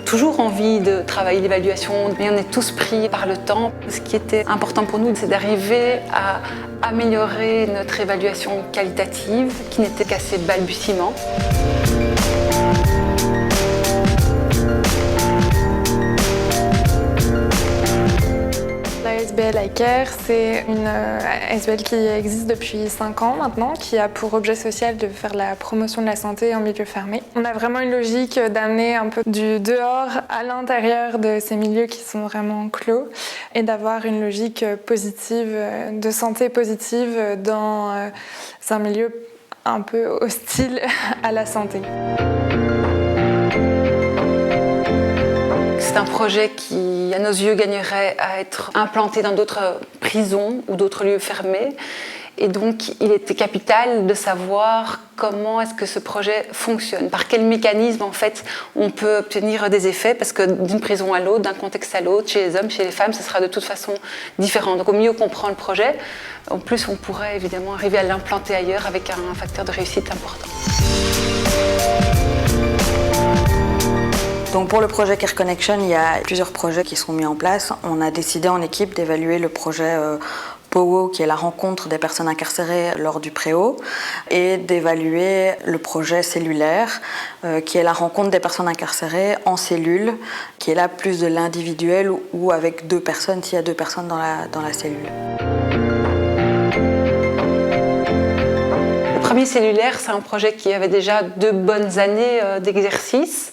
toujours envie de travailler l'évaluation, mais on est tous pris par le temps. Ce qui était important pour nous, c'est d'arriver à améliorer notre évaluation qualitative, qui n'était qu'à ses balbutiements. La SBL iCare, c'est une SBL qui existe depuis 5 ans maintenant, qui a pour objet social de faire la promotion de la santé en milieu fermé. On a vraiment une logique d'amener un peu du dehors à l'intérieur de ces milieux qui sont vraiment clos et d'avoir une logique positive, de santé positive dans un milieu un peu hostile à la santé. C'est un projet qui, à nos yeux, gagnerait à être implanté dans d'autres prisons ou d'autres lieux fermés. Et donc, il était capital de savoir comment est-ce que ce projet fonctionne, par quel mécanisme, en fait, on peut obtenir des effets, parce que d'une prison à l'autre, d'un contexte à l'autre, chez les hommes, chez les femmes, ce sera de toute façon différent. Donc, au mieux qu'on prend le projet, en plus, on pourrait évidemment arriver à l'implanter ailleurs avec un facteur de réussite important. Donc pour le projet Care Connection, il y a plusieurs projets qui sont mis en place. On a décidé en équipe d'évaluer le projet POWO, qui est la rencontre des personnes incarcérées lors du préau, et d'évaluer le projet cellulaire, qui est la rencontre des personnes incarcérées en cellule, qui est là plus de l'individuel ou avec 2 personnes, s'il y a 2 personnes dans la cellule. Le premier cellulaire, c'est un projet qui avait déjà 2 bonnes années d'exercice.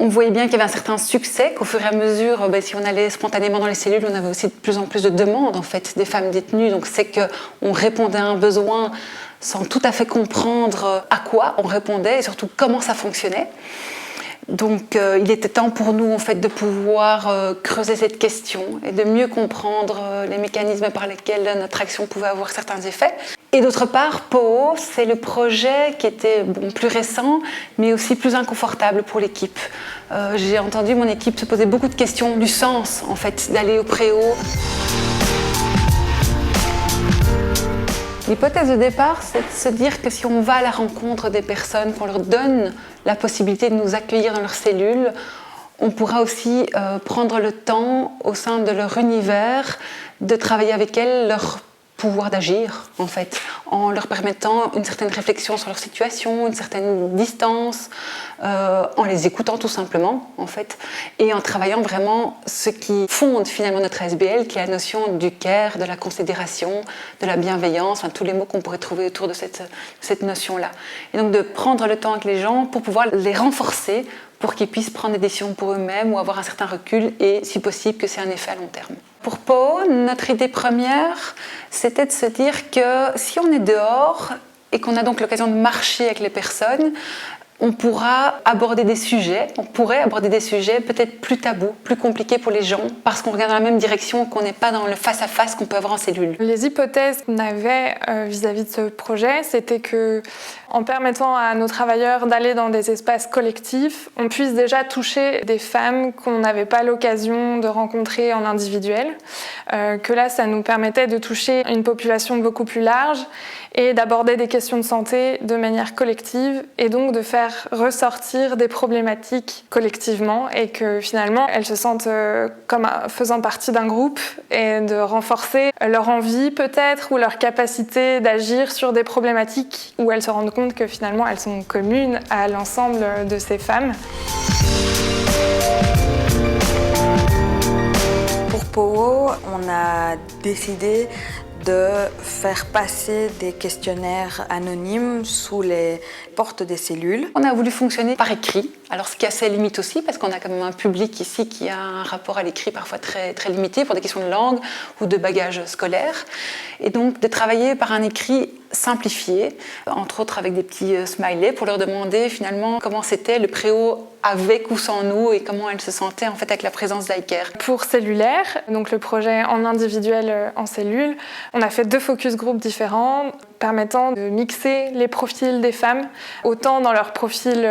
On voyait bien qu'il y avait un certain succès, qu'au fur et à mesure, si on allait spontanément dans les cellules, on avait aussi de plus en plus de demandes en fait, des femmes détenues. Donc c'est qu'on répondait à un besoin sans tout à fait comprendre à quoi on répondait et surtout comment ça fonctionnait. Donc il était temps pour nous en fait, de pouvoir creuser cette question et de mieux comprendre les mécanismes par lesquels notre action pouvait avoir certains effets. Et d'autre part, POWO, c'est le projet qui était plus récent, mais aussi plus inconfortable pour l'équipe. J'ai entendu mon équipe se poser beaucoup de questions du sens en fait, d'aller au préau. L'hypothèse de départ, c'est de se dire que si on va à la rencontre des personnes, qu'on leur donne la possibilité de nous accueillir dans leurs cellules, on pourra aussi prendre le temps, au sein de leur univers, de travailler avec elles leur pouvoir d'agir, en fait, en leur permettant une certaine réflexion sur leur situation, une certaine distance, en les écoutant tout simplement, en fait, et en travaillant vraiment ce qui fonde finalement notre SBL, qui est la notion du care, de la considération, de la bienveillance, enfin, tous les mots qu'on pourrait trouver autour de cette notion-là. Et donc de prendre le temps avec les gens pour pouvoir les renforcer, pour qu'ils puissent prendre des décisions pour eux-mêmes ou avoir un certain recul et, si possible, que c'est un effet à long terme. Pour POWO, notre idée première, c'était de se dire que si on est dehors et qu'on a donc l'occasion de marcher avec les personnes, on pourrait aborder des sujets peut-être plus tabous, plus compliqués pour les gens, parce qu'on regarde dans la même direction, qu'on n'est pas dans le face-à-face qu'on peut avoir en cellule. Les hypothèses qu'on avait vis-à-vis de ce projet, c'était que, en permettant à nos travailleurs d'aller dans des espaces collectifs, on puisse déjà toucher des femmes qu'on n'avait pas l'occasion de rencontrer en individuel, que là, ça nous permettait de toucher une population beaucoup plus large et d'aborder des questions de santé de manière collective et donc de faire ressortir des problématiques collectivement et que finalement elles se sentent comme faisant partie d'un groupe et de renforcer leur envie peut-être ou leur capacité d'agir sur des problématiques où elles se rendent compte que finalement elles sont communes à l'ensemble de ces femmes. Pour POWO, on a décidé de faire passer des questionnaires anonymes sous les portes des cellules. On a voulu fonctionner par écrit, alors ce qui a ses limites aussi, parce qu'on a quand même un public ici qui a un rapport à l'écrit parfois très, très limité pour des questions de langue ou de bagages scolaires. Et donc de travailler par un écrit simplifié, entre autres avec des petits smileys pour leur demander finalement comment c'était le préau avec ou sans nous et comment elles se sentaient en fait avec la présence d'iCare. Pour cellulaire, donc le projet en individuel en cellule, on a fait 2 focus group différents permettant de mixer les profils des femmes, autant dans leur profil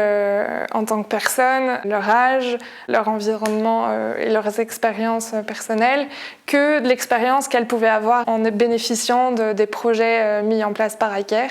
en tant que personne, leur âge, leur environnement et leurs expériences personnelles, que de l'expérience qu'elles pouvaient avoir en bénéficiant des projets mis en place par iCare.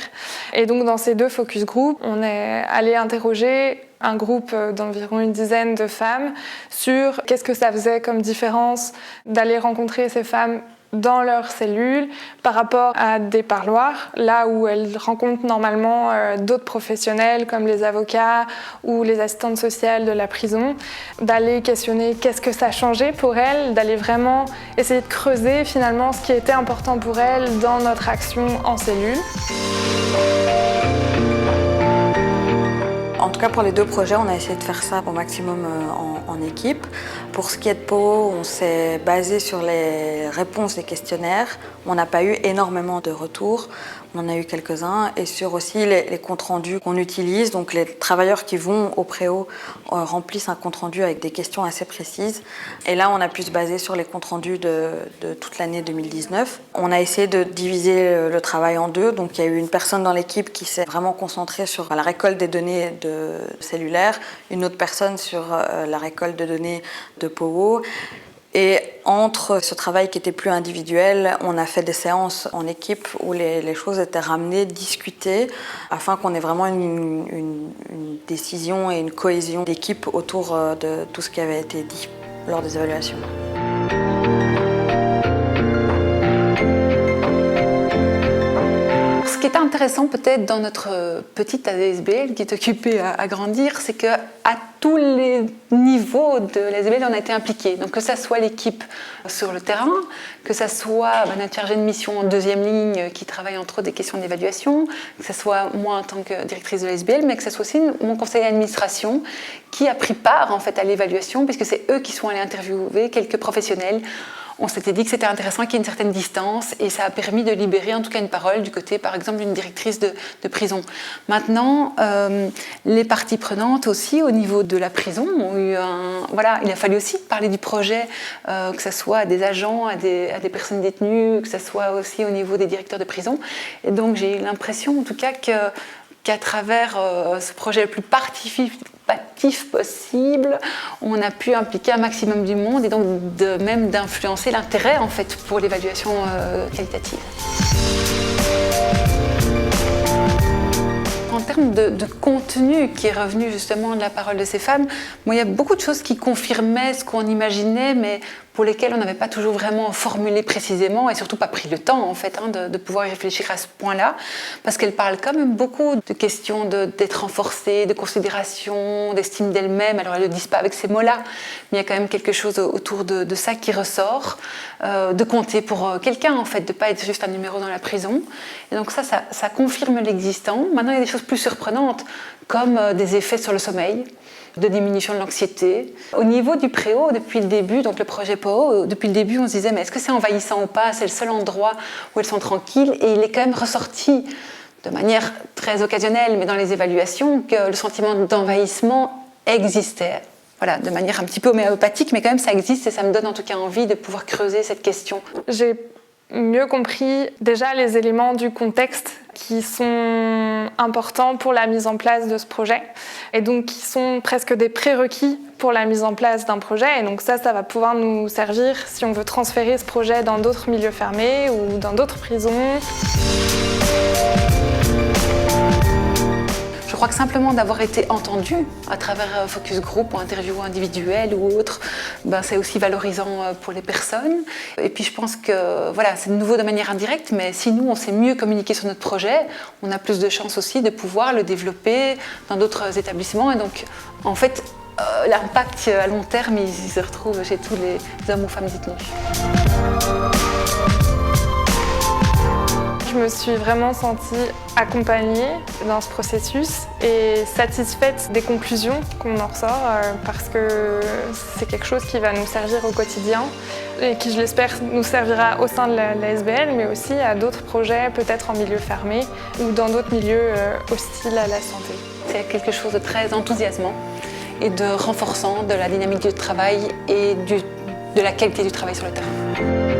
Et donc dans ces 2 focus group, on est allé interroger un groupe d'environ une dizaine de femmes sur qu'est-ce que ça faisait comme différence d'aller rencontrer ces femmes dans leurs cellules par rapport à des parloirs, là où elles rencontrent normalement d'autres professionnels comme les avocats ou les assistantes sociales de la prison, d'aller questionner qu'est-ce que ça a changé pour elles, d'aller vraiment essayer de creuser finalement ce qui était important pour elles dans notre action en cellule. En tout cas, pour les 2 projets, on a essayé de faire ça au maximum en équipe. Pour ce qui est de POO, on s'est basé sur les réponses des questionnaires. On n'a pas eu énormément de retours. On en a eu quelques-uns. Et sur aussi les comptes rendus qu'on utilise. Donc les travailleurs qui vont au préau remplissent un compte rendu avec des questions assez précises. Et là, on a pu se baser sur les comptes rendus de toute l'année 2019. On a essayé de diviser le travail en 2. Donc il y a eu une personne dans l'équipe qui s'est vraiment concentrée sur la récolte des données cellulaires, une autre personne sur la récolte de données de POO. Et entre ce travail qui était plus individuel, on a fait des séances en équipe où les choses étaient ramenées, discutées, afin qu'on ait vraiment une décision et une cohésion d'équipe autour de tout ce qui avait été dit lors des évaluations. Ce qui est intéressant peut-être dans notre petite ASBL qui est occupée à grandir, c'est qu'à tous les niveaux de l'ASBL, on a été impliqués. Donc que ça soit l'équipe sur le terrain, que ça soit notre chargée de mission en 2e ligne qui travaille entre autres des questions d'évaluation, que ce soit moi en tant que directrice de l'ASBL, mais que ce soit aussi mon conseil d'administration qui a pris part en fait à l'évaluation, puisque c'est eux qui sont allés interviewer quelques professionnels. On s'était dit que c'était intéressant qu'il y ait une certaine distance et ça a permis de libérer en tout cas une parole du côté par exemple d'une directrice de prison. Maintenant, les parties prenantes aussi au niveau de la prison ont eu il a fallu aussi parler du projet, que ce soit à des agents, à des personnes détenues, que ce soit aussi au niveau des directeurs de prison. Et donc j'ai eu l'impression en tout cas qu'à travers ce projet le plus participatif possible, on a pu impliquer un maximum du monde et donc même d'influencer l'intérêt en fait pour l'évaluation qualitative. En termes de contenu qui est revenu justement de la parole de ces femmes, il y a beaucoup de choses qui confirmaient ce qu'on imaginait, mais pour lesquelles on n'avait pas toujours vraiment formulé précisément et surtout pas pris le temps en fait de pouvoir y réfléchir à ce point-là, parce qu'elles parlent quand même beaucoup de questions d'être renforcées, de considération, d'estime d'elles-mêmes. Alors elles ne le disent pas avec ces mots-là, mais il y a quand même quelque chose autour de ça qui ressort, de compter pour quelqu'un en fait, de ne pas être juste un numéro dans la prison. Et donc ça confirme l'existant. Maintenant il y a des choses plus surprenantes, comme des effets sur le sommeil, de diminution de l'anxiété. Au niveau du préau, depuis le début, donc le projet POO, depuis le début, on se disait mais est-ce que c'est envahissant ou pas? C'est le seul endroit où elles sont tranquilles. Et il est quand même ressorti de manière très occasionnelle, mais dans les évaluations, que le sentiment d'envahissement existait. Voilà, de manière un petit peu homéopathique, mais quand même ça existe et ça me donne en tout cas envie de pouvoir creuser cette question. J'ai mieux compris déjà les éléments du contexte qui sont importants pour la mise en place de ce projet et donc qui sont presque des prérequis pour la mise en place d'un projet. Et donc ça va pouvoir nous servir si on veut transférer ce projet dans d'autres milieux fermés ou dans d'autres prisons. Je crois que simplement d'avoir été entendu à travers focus group ou interview individuelle ou autre, c'est aussi valorisant pour les personnes. Et puis je pense que c'est de nouveau de manière indirecte, mais si nous on sait mieux communiquer sur notre projet, on a plus de chances aussi de pouvoir le développer dans d'autres établissements. Et donc en fait, l'impact à long terme, il se retrouve chez tous les hommes ou femmes détenus. Je me suis vraiment sentie accompagnée dans ce processus et satisfaite des conclusions qu'on en ressort parce que c'est quelque chose qui va nous servir au quotidien et qui, je l'espère, nous servira au sein de l'ASBL, mais aussi à d'autres projets, peut-être en milieu fermé ou dans d'autres milieux hostiles à la santé. C'est quelque chose de très enthousiasmant et de renforçant de la dynamique du travail et de la qualité du travail sur le terrain.